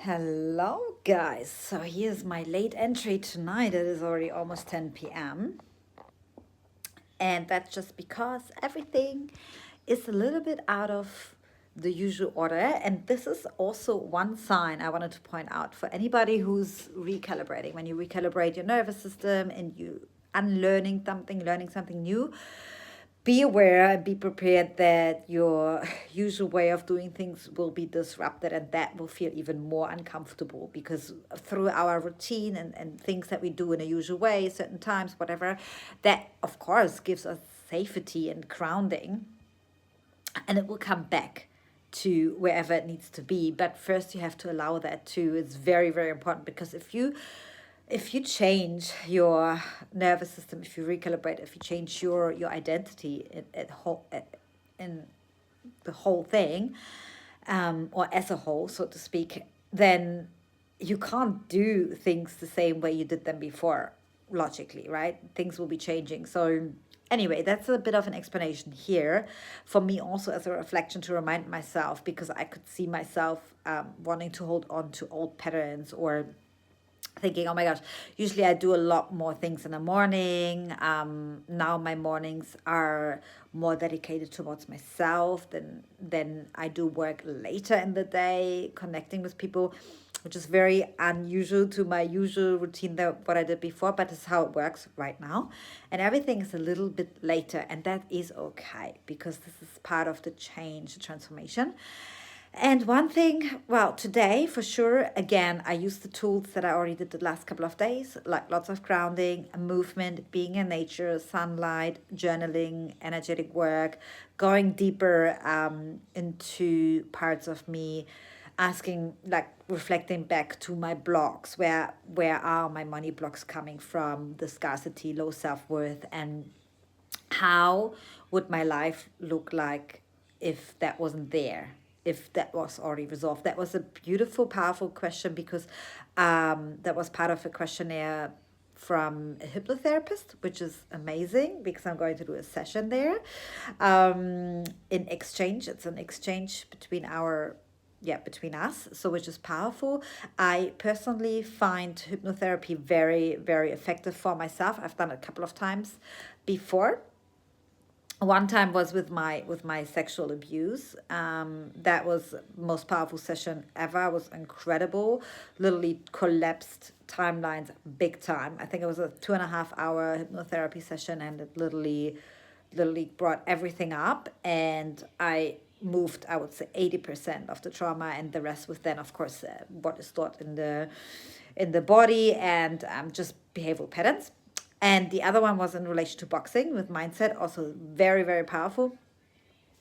Hello, guys. So here's my late entry tonight. It is already almost 10 p.m. And that's just because everything is a little bit out of the usual order. And this is also one sign I wanted to point out for anybody who's recalibrating. When you recalibrate your nervous system and you unlearning something, learning something new, be aware and be prepared that your usual way of doing things will be disrupted, and that will feel even more uncomfortable because through our routine and things that we do in a usual way, certain times, whatever, that of course gives us safety and grounding, and it will come back to wherever it needs to be. But first you have to allow that too. It's very, very important, because if you change your nervous system, if you recalibrate, if you change your identity in the whole thing, or as a whole, so to speak, then you can't do things the same way you did them before, logically, right? Things will be changing. So anyway, that's a bit of an explanation here for me, also as a reflection to remind myself, because I could see myself wanting to hold on to old patterns, or thinking, oh my gosh, usually I do a lot more things in the morning. Now my mornings are more dedicated towards myself than I do work later in the day, connecting with people, which is very unusual to my usual routine, that what I did before, but it's how it works right now. And everything is a little bit later, and that is okay, because this is part of the change, the transformation. And one thing, well, today for sure, again, I use the tools that I already did the last couple of days, like lots of grounding, movement, being in nature, sunlight, journaling, energetic work, going deeper into parts of me, asking, like reflecting back to my blocks, where are my money blocks coming from, the scarcity, low self-worth, and how would my life look like if that wasn't there, if that was already resolved? That was a beautiful, powerful question, because that was part of a questionnaire from a hypnotherapist, which is amazing, because I'm going to do a session there in exchange. It's an exchange between between us, so which is powerful. I personally find hypnotherapy very, very effective for myself. I've done it a couple of times before. One time was with my sexual abuse. That was most powerful session ever. It was incredible. Literally collapsed timelines big time. I think it was a 2.5 hour hypnotherapy session, and it literally brought everything up, and I moved, I would say, 80% of the trauma, and the rest was then, of course, what is stored in the body, and just behavioral patterns. And the other one was in relation to boxing with mindset, also very, very powerful.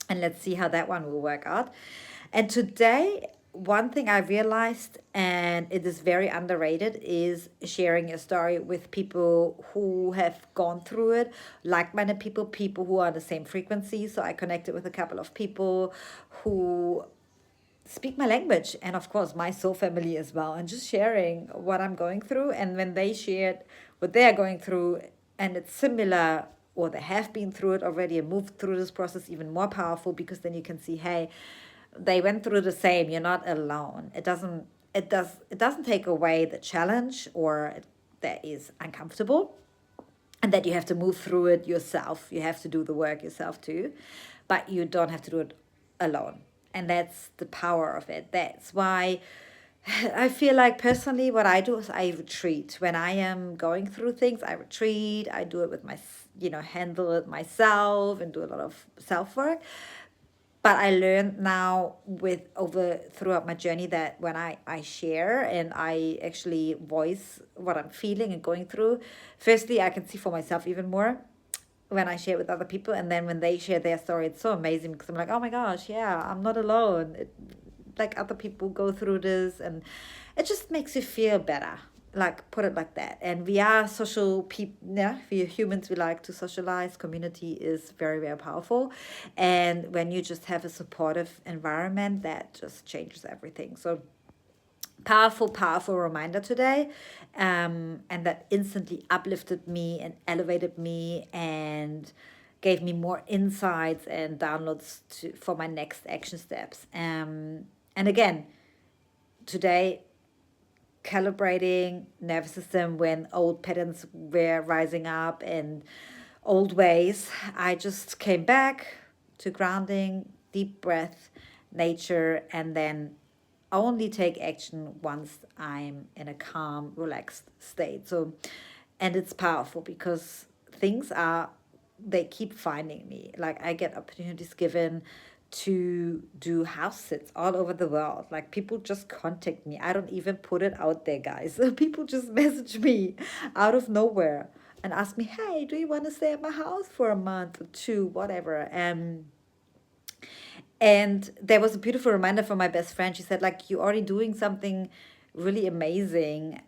And let's see how that one will work out. And today, one thing I realized, and it is very underrated, is sharing your story with people who have gone through it, like-minded people, people who are on the same frequency. So I connected with a couple of people who speak my language, and of course my soul family as well, and just sharing what I'm going through. And when they shared what they are going through, and it's similar, or they have been through it already and moved through this process, even more powerful, because then you can see, hey, they went through the same, you're not alone. It doesn't take away the challenge, or that is uncomfortable, and that you have to move through it yourself. You have to do the work yourself too, but you don't have to do it alone. And that's the power of it. That's why I feel like, personally, what I do is I retreat. When I am going through things, I retreat. I do it with handle it myself and do a lot of self work. But I learned now, throughout my journey, that when I share and I actually voice what I'm feeling and going through, firstly, I can see for myself even more when I share with other people. And then when they share their story, it's so amazing, because I'm like, oh my gosh, yeah, I'm not alone. Like, other people go through this, and it just makes you feel better. Like, put it like that. And we are social people. Yeah, we are humans. We like to socialize. Community is very, very powerful. And when you just have a supportive environment, that just changes everything. So powerful, powerful reminder today. And that instantly uplifted me and elevated me, and gave me more insights and downloads for my next action steps. And again, today, calibrating nervous system when old patterns were rising up and old ways. I just came back to grounding, deep breath, nature, and then only take action once I'm in a calm, relaxed state. So, and it's powerful because things are, they keep finding me. Like I get opportunities given to do house sits all over the world. Like people just contact me. I don't even put it out there, guys. People just message me out of nowhere and ask me, hey, do you want to stay at my house for a month or two, whatever. And there was a beautiful reminder from my best friend. She said, like, you're already doing something really amazing.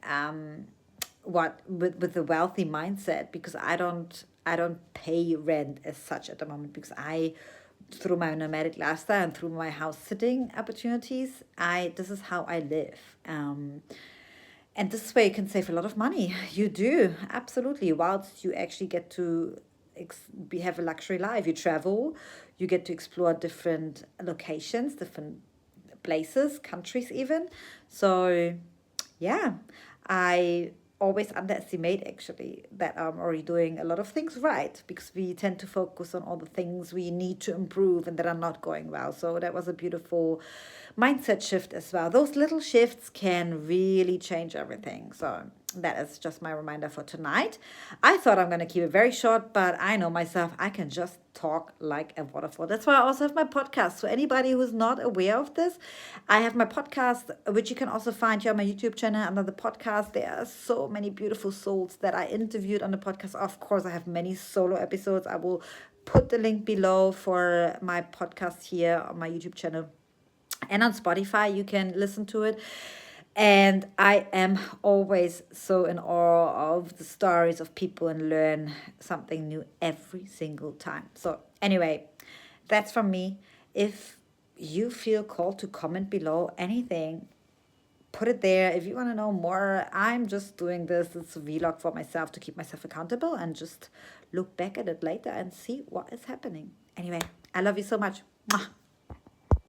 What with the wealthy mindset, because I don't pay rent as such at the moment, because I, through my nomadic lifestyle and through my house sitting opportunities, I this is how I live. And this way you can save a lot of money. You do, absolutely. Whilst you actually get to have a luxury life. You travel, you get to explore different locations, different places, countries even. So yeah, I always underestimate actually that I'm already doing a lot of things right, because we tend to focus on all the things we need to improve and that are not going well. So that was a beautiful mindset shift as well. Those little shifts can really change everything. So that is just my reminder for tonight. I thought I'm going to keep it very short, but I know myself, I can just talk like a waterfall. That's why I also have my podcast. So anybody who's not aware of this, I have my podcast, which you can also find here on my YouTube channel under the podcast. There are so many beautiful souls that I interviewed on the podcast. Of course, I have many solo episodes. I will put the link below for my podcast here on my YouTube channel. And on Spotify, you can listen to it. And I am always so in awe of the stories of people and learn something new every single time. So, anyway, that's from me. If you feel called to comment below anything, put it there. If you want to know more, I'm just doing this. It's a vlog for myself to keep myself accountable and just look back at it later and see what is happening. Anyway, I love you so much. Mwah.